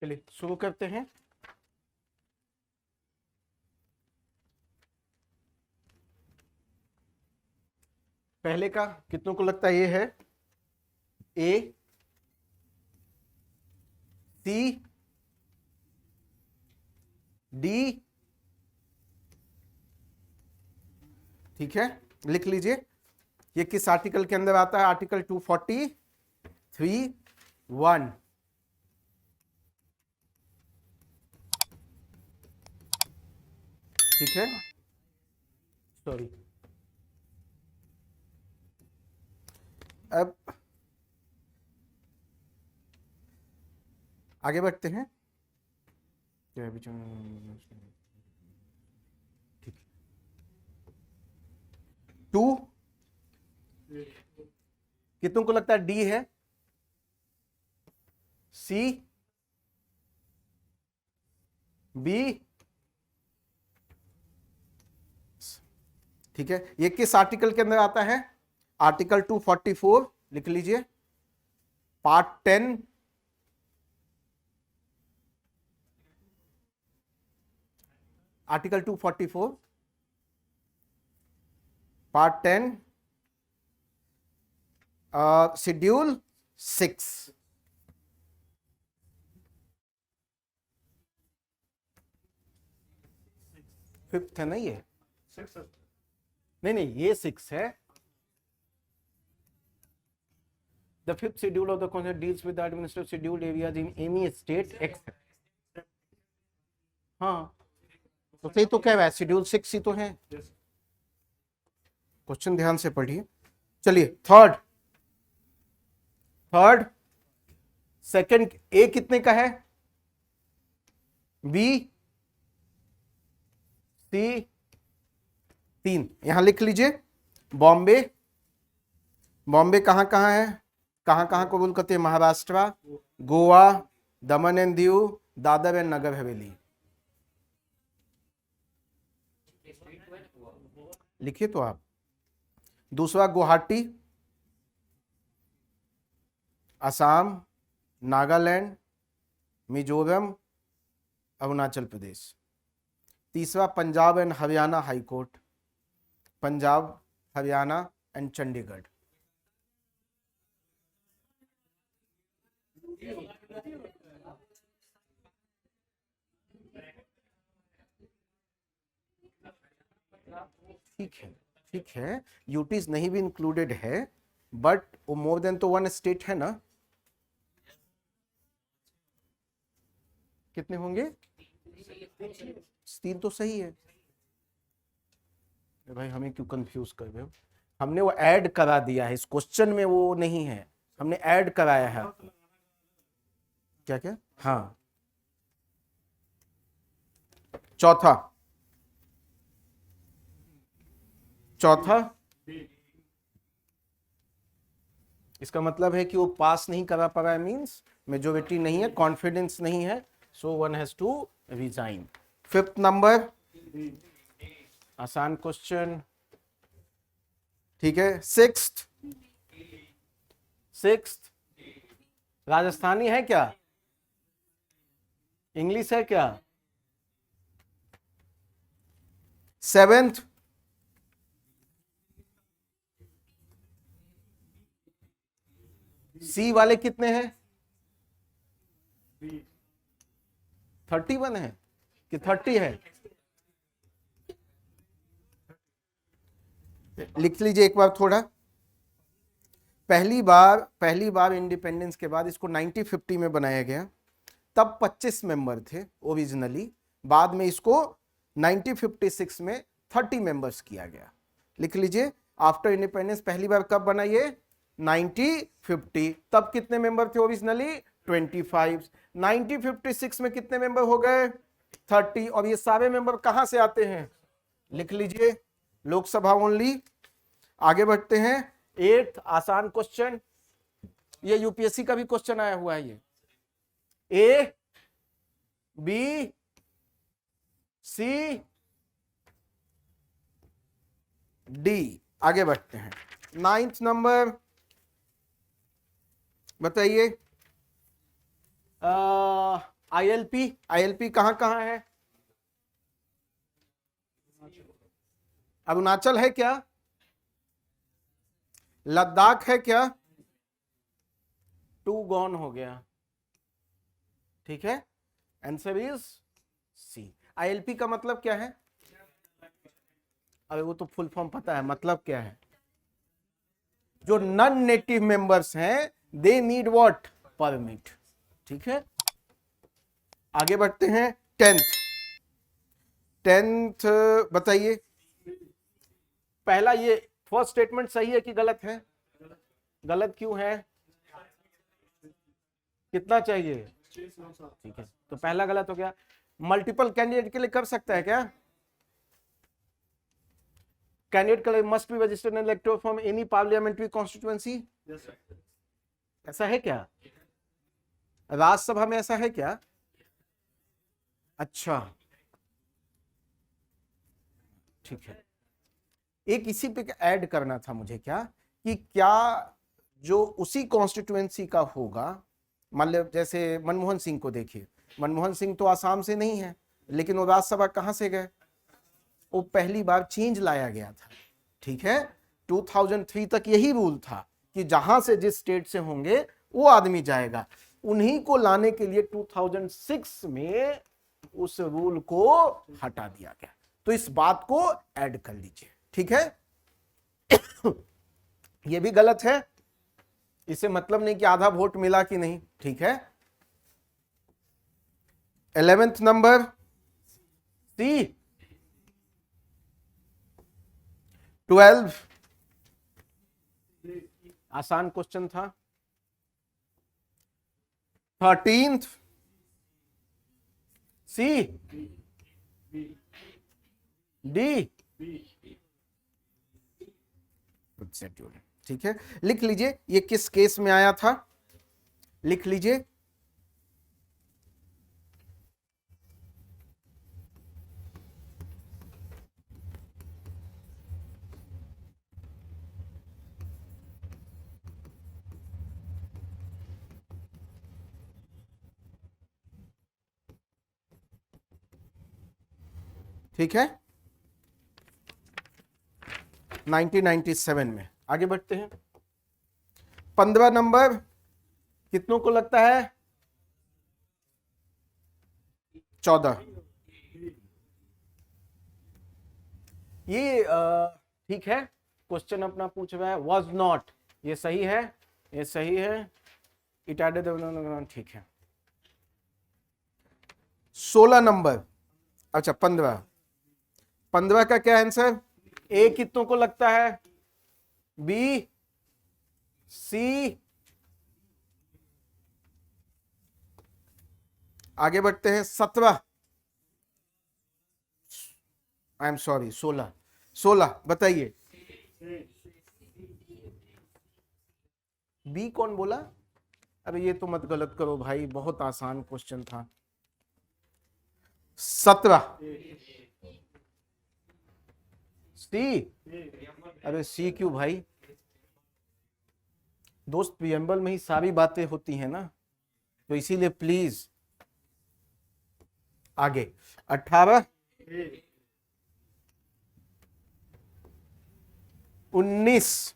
चलिए शुरू करते हैं। पहले का कितनों को लगता है ये है ए सी डी, ठीक है, लिख लीजिए। ये किस आर्टिकल के अंदर आता है? आर्टिकल 243(1). ठीक है, सॉरी। अब आगे बढ़ते हैं। ठीक, 2 कितनों को लगता है डी है? सी बी, ठीक है। ये किस आर्टिकल के अंदर आता है? आर्टिकल 244, लिख लीजिए, part 10, article 244 part 10 schedule 6। Fifth है ना ये? नहीं, ये 6 है। The fifth schedule of the Constitution deals with the administrative scheduled areas in any state except। हाँ, तो सही तो क्या है, शेड्यूल 6 ही तो है। क्वेश्चन ध्यान से पढ़िए। चलिए थर्ड सेकंड, ए कितने का है? बी सी 3, यहां लिख लीजिए। बॉम्बे कहां कहां है? कहां को बोल करते हैं? महाराष्ट्र, गोवा, दमन एंड दीव, दादर एंड नगर हवेली। लिखिए तो आप। दूसरा गुवाहाटी, असम, नागालैंड, मिजोरम, अरुणाचल प्रदेश। तीसरा Punjab and Haryana high court, Punjab, Haryana and Chandigarh. ठीक है, यूटीज नहीं भी इंक्लूडेड है, बट वो मोर देन तो वन स्टेट है ना। कितने होंगे? 3 तो सही है भाई, हमें क्यों कंफ्यूज कर रहे हो? हमने वो ऐड करा दिया है, इस क्वेश्चन में वो नहीं है, हमने ऐड कराया है। क्या क्या? हाँ, चौथा इसका मतलब है कि वो पास नहीं करा पा रहा है, मींस मेजोरिटी नहीं है, कॉन्फिडेंस नहीं है, so one has to resign. Fifth number, आसान क्वेश्चन, ठीक है। सिक्स्थ राजस्थानी है क्या? इंग्लिश है क्या? सेवेंथ सी वाले कितने हैं? 31 है कि 30 है? लिख लीजिए एक बार थोड़ा। पहली बार इंडिपेंडेंस के बाद इसको 1950 में बनाया गया, तब 25 मेंबर थे ओरिजिनली, बाद में इसको 1956 में 30 मेंबर्स किया गया। लिख लीजिए, आफ्टर इंडिपेंडेंस पहली बार कब बना ये? 1950। तब कितने मेंबर थे ओरिजिनली? 25। 1956 में कितने मेंबर हो गए? 30। और ये सारे मेंबर कहां से आते हैं? लिख लीजिए, लोकसभा ओनली। आगे बढ़ते हैं। 8th आसान क्वेश्चन, ये यूपीएससी का भी क्वेश्चन आया हुआ है। ये ए बी सी डी। आगे बढ़ते हैं। 9th नंबर बताइए। आईएलपी, आईएलपी कहां कहां है? अरुणाचल है क्या? लद्दाख है क्या? 2 गॉन हो गया, ठीक है, आंसर इज सी। आईएलपी का मतलब क्या है? अरे वो तो फुल फॉर्म पता है, मतलब क्या है? जो नॉन नेटिव मेंबर्स हैं दे नीड व्हाट? परमिट, ठीक है। आगे बढ़ते हैं, 10th बताइए। पहला ये फर्स्ट स्टेटमेंट सही है कि गलत है? गलत क्यों है? कितना चाहिए? ठीक है, तो पहला गलत हो गया। मल्टीपल कैंडिडेट के लिए कर सकता है क्या? Candidate must be registered and elected from any parliamentary constituency, ऐसा है क्या? राज्यसभा में ऐसा है क्या? अच्छा, ठीक है। एक इसी पे ऐड करना था मुझे, क्या कि क्या जो उसी कॉन्स्टिट्यूएंसी का होगा, मान लो जैसे मनमोहन सिंह को देखिए, मनमोहन सिंह तो आसाम से नहीं है, लेकिन वो राज्यसभा कहां से गए? वो पहली बार चेंज लाया गया था, ठीक है। 2003 तक यही रूल था कि जहां से जिस स्टेट से होंगे वो आदमी जाएगा। उन्हीं को लाने के लिए 2006 में उस रूल को हटा दिया गया, तो इस बात को ऐड कर लीजिए, ठीक है। ये भी गलत है, इसे मतलब नहीं कि आधा वोट मिला कि नहीं, ठीक है। 11th number C. 12 आसान क्वेश्चन था। 13th सी डी, ठीक है। लिख लीजिए ये किस केस में आया था, लिख लीजिए। ठीक है, 1997 में। आगे बढ़ते हैं, 15 नंबर कितनों को लगता है? 14। ये ठीक है, क्वेश्चन अपना पूछ रहा है वॉज नॉट, ये सही है, ये सही है, इट एडेड, ठीक है। 16 नंबर, अच्छा 15 का क्या आंसर? ए कितनों को लगता है? बी, सी, आगे बढ़ते हैं। 17, आई एम सॉरी 16 बताइए। बी कौन बोला? अरे ये तो मत गलत करो भाई, बहुत आसान क्वेश्चन था। 17 सी, अरे सी क्यों भाई? दोस्त प्रियम्बल में ही सारी बातें होती हैं ना, तो इसीलिए प्लीज। आगे 18, 19,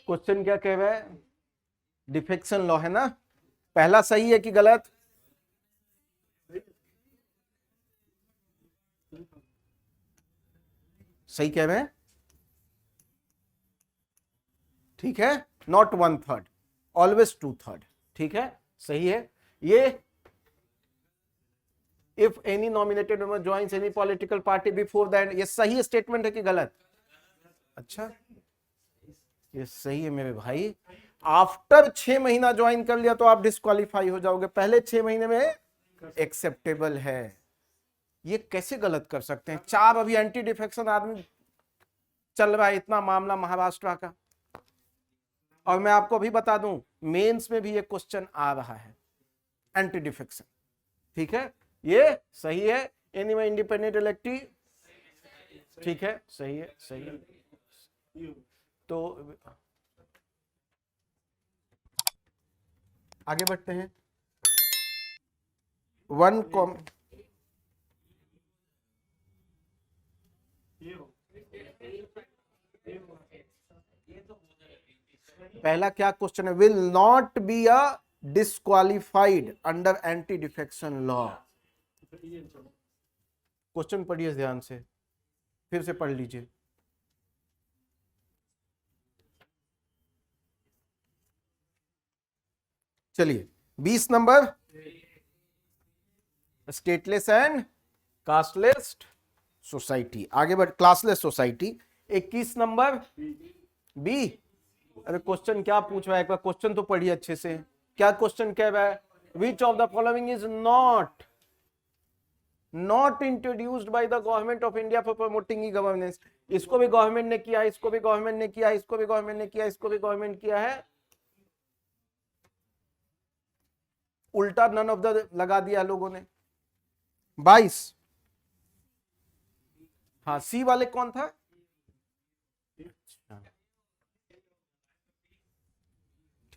क्वेश्चन क्या कह रहा है? डिफेक्शन लॉ है ना, पहला सही है कि गलत? सही कह रहे हैं, ठीक है। नॉट 1/3, ऑलवेज 2/3, ठीक है, सही है। ये if any nominated member joins any political party before that, ये सही स्टेटमेंट है कि गलत? अच्छा, ये सही है मेरे भाई। आफ्टर 6 महीना ज्वाइन कर लिया तो आप डिस्क्वालीफाई हो जाओगे, पहले 6 महीने में एक्सेप्टेबल है। ये कैसे गलत कर सकते हैं? 4 अभी एंटी डिफेक्शन आदमी चल रहा है, इतना मामला महाराष्ट्र का। और मैं आपको अभी बता दूं, मेंस में भी ये क्वेश्चन आ रहा है, एंटी डिफेक्शन, ठीक है। ये सही है, एनीवे इंडिपेंडेंट इलेक्टी, ठीक है, सही है, सही है। तो आगे बढ़ते हैं, वन कॉम पहला क्या क्वेश्चन है, will not be a disqualified under anti defection law. Question पढ़िए ध्यान से, फिर से पढ़ लीजिए। चलिए 20 number, stateless and castless society. आगे बढ़, क्लासलेस सोसाइटी। 21 number B. अरे क्वेश्चन क्या पूछ रहा है, एक बार क्वेश्चन तो पढ़िए अच्छे से। क्या क्वेश्चन कह रहा है, which of the following is not introduced by the government of India for promoting e governance. इसको भी गवर्नमेंट ने किया, इसको भी गवर्नमेंट ने किया, इसको भी गवर्नमेंट ने किया, इसको भी गवर्नमेंट किया है, उल्टा नन ऑफ द लगा दिया लोगों ने। 22। हाँ, सी वाले कौन था?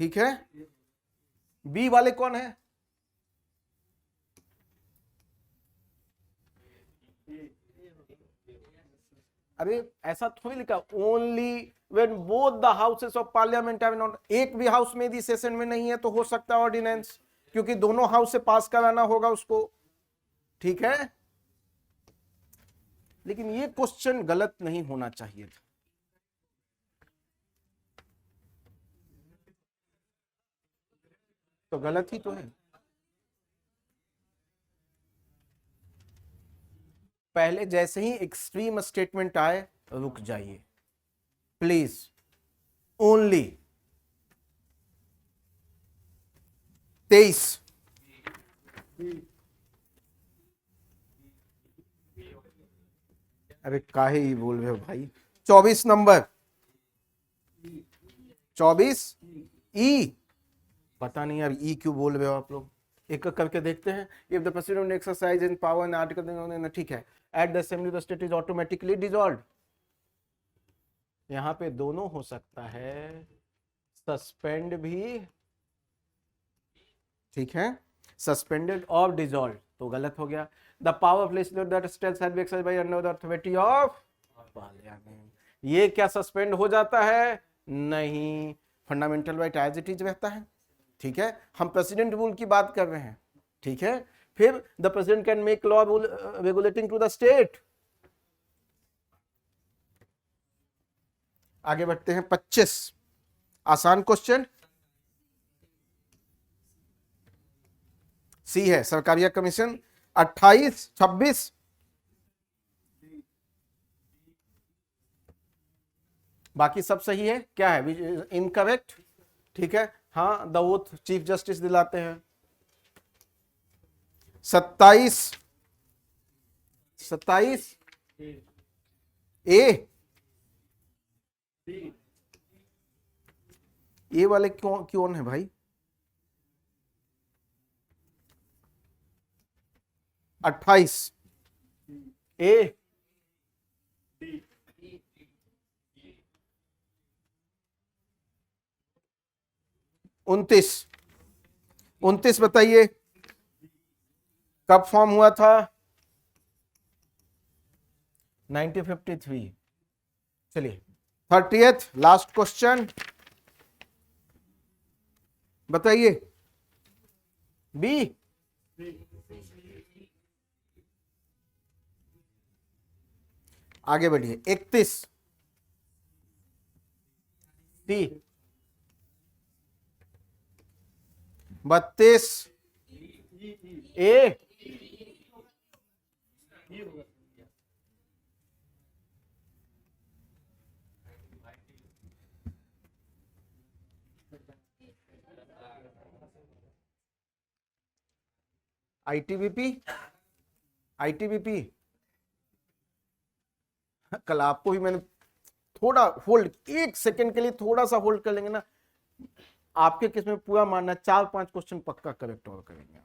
ठीक है, बी वाले कौन है? अरे ऐसा थोड़ी लिखा, only when both the houses of parliament have not. एक भी हाउस में यदि सेशन में नहीं है तो हो सकता है ऑर्डिनेंस, क्योंकि दोनों हाउस से पास कराना होगा उसको। ठीक है, लेकिन ये क्वेश्चन गलत नहीं होना चाहिए था। तो गलत ही तो है। पहले जैसे ही एक्सट्रीम स्टेटमेंट आए रुक जाइए प्लीज। ओनली 23। अरे काहे ही बोल रहे हो भाई। 24 नंबर, 24 ई। पता नहीं यार ई क्यों बोल रहे हो आप लोग, एक करके देखते हैं। If the president exercise in power in article, ठीक है, at the assembly the state is automatically dissolved. यहां पे दोनों हो सकता है, सस्पेंड भी, ठीक है, सस्पेंडेड और डिसॉल्व, तो गलत हो गया। The power of legislature that states have been exercised by under the authority of parliament. ये क्या सस्पेंड हो जाता है? नहीं, fundamental right as it is रहता है। ठीक है, हम प्रेसिडेंट रूल की बात कर रहे हैं। ठीक है, फिर the president can make law regulating to the state. आगे बढ़ते हैं 25, आसान क्वेश्चन। सी है सरकारिया कमीशन। 28, 26, बाकी सब सही है। क्या है? इनकरेक्ट। ठीक है, हाँ, द ओथ चीफ जस्टिस दिलाते हैं। 27, 27 ए। ये वाले क्यों क्यों है भाई? 28 ए। 29, 29 बताइए कब फॉर्म हुआ था? 1953। चलिए 30th लास्ट क्वेश्चन बताइए। बी। आगे बढ़िए। 31 सी। 32 ए। ITBP, ITBP. कल आपको भी मैंने थोड़ा होल्ड, 1 सेकंड के लिए थोड़ा सा होल्ड कर लेंगे ना, आपके केस में पूरा मानना 4-5 क्वेश्चन पक्का करेक्ट और करेंगे।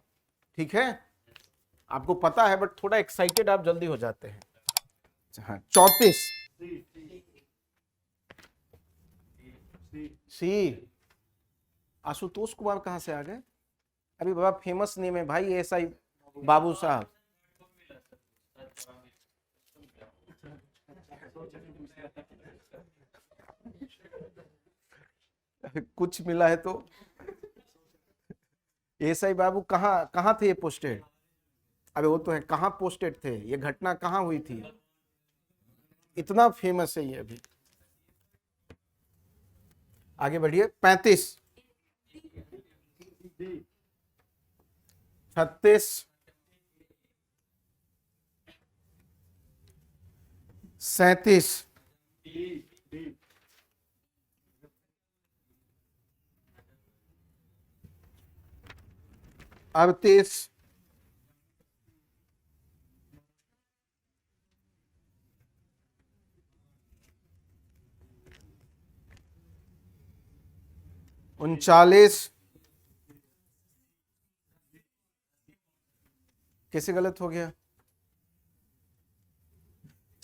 ठीक है, आपको पता है, बट थोड़ा एक्साइटेड आप जल्दी हो जाते हैं। हाँ, 34 सी। आशुतोष कुमार कहां से आ गए? अभी बड़ा फेमस नेम है भाई, ऐसा ही बाबू साहब, कुछ मिला है तो। एसआई बाबू कहाँ कहाँ थे ये पोस्टेड? अबे वो तो है, कहाँ पोस्टेड थे, ये घटना कहाँ हुई थी? इतना फेमस है ये अभी। आगे बढ़िए। 35, 36, 37, 38, 39, कैसे गलत हो गया?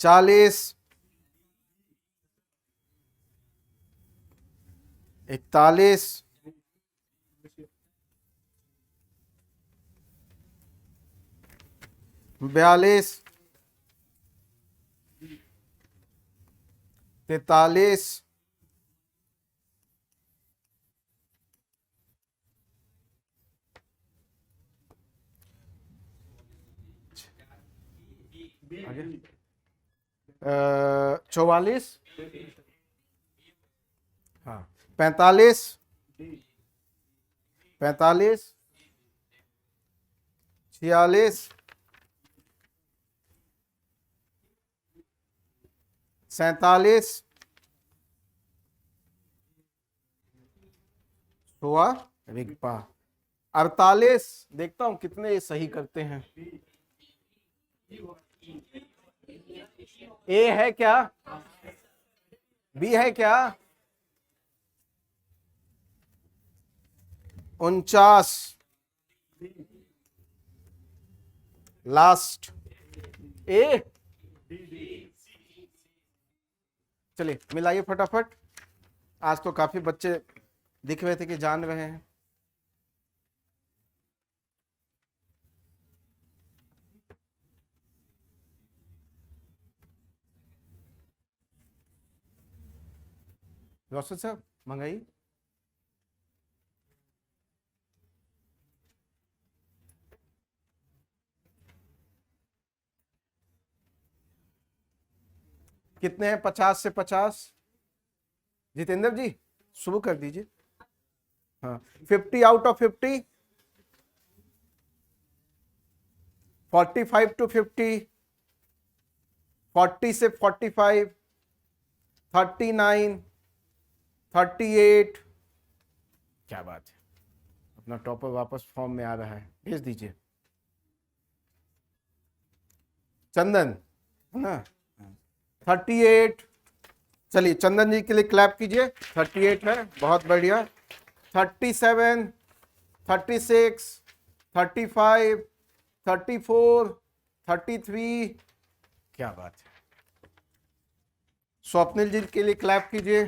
40, 41, 42, 43, 44, हाँ 45, 45, 46, 47, 16, रिगपा 48। देखता हूं कितने ये सही करते हैं। ए है क्या? बी है क्या? 49, लास्ट ए। चलिए मिलाइए फटाफट। आज तो काफी बच्चे दिख रहे थे कि जान रहे हैं। रोशन साहब मंगाइए। कितने हैं 50 से 50? जितेंद्र जी शुरू कर दीजिए। हाँ 50 आउट ऑफ 50, 45 टू 50, 40 से 45, 39, 38। क्या बात है, अपना टॉपर वापस फॉर्म में आ रहा है, भेज दीजिए। चंदन है ना 38। चलिए चंदन जी के लिए क्लैप कीजिए। 38 है, बहुत बढ़िया। 37, 36, 35, 34, 33। क्या बात है। स्वप्निल जी के लिए क्लैप कीजिए।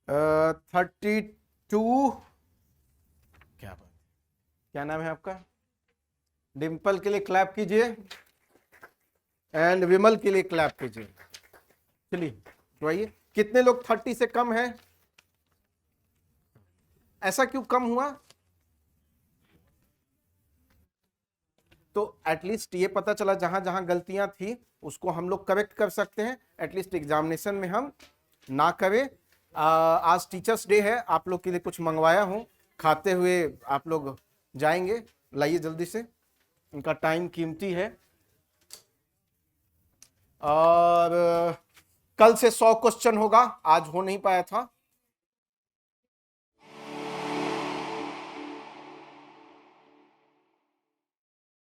32। क्या बात, क्या नाम है आपका? डिम्पल के लिए क्लैप कीजिए एंड विमल के लिए क्लैप कीजिए। चलिए तो आइए, कितने लोग 30 से कम हैं? ऐसा क्यों कम हुआ? तो एटलीस्ट ये पता चला जहां जहां गलतियां थी उसको हम लोग करेक्ट कर सकते हैं। एटलीस्ट एग्जामिनेशन में हम ना करें। आज टीचर्स डे है, आप लोग के लिए कुछ मंगवाया हूं, खाते हुए आप लोग जाएंगे। लाइए जल्दी से, उनका टाइम कीमती है। और कल से 100 क्वेश्चन होगा, आज हो नहीं पाया था।